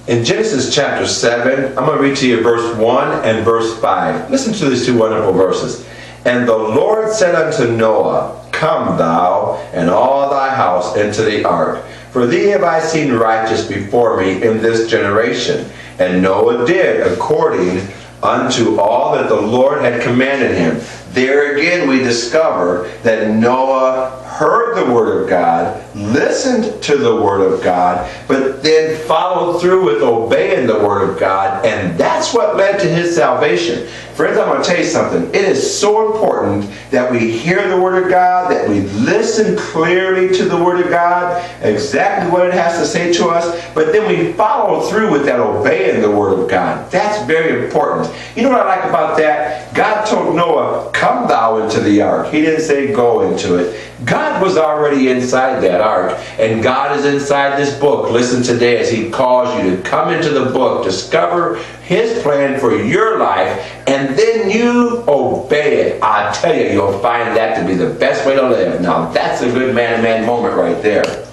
In Genesis chapter 7, I'm going to read to you verse 1 and verse 5. Listen to these two wonderful verses. And the Lord said unto Noah, Come thou and all thy house into the ark, for thee have I seen righteous before me in this generation. And Noah did according unto all that the Lord had commanded him. There again we discover that Noah heard the word of God, listened to the word of God, but then followed through with obeying the word of God, and that's what led to his salvation. Friends, I'm going to tell you something. It is so important that we hear the word of God, that we listen clearly to the word of God, exactly what it has to say to us, but then we follow through with that obeying the word of God. That's very important. You know what I like about that? God told Noah, Come thou into the ark. He didn't say go into it. God was already inside that ark, and God is inside this book. Listen today as He calls you to come into the book, discover His plan for your life, and then you obey it. I tell you, you'll find that to be the best way to live. Now, that's a good man-to-man moment right there.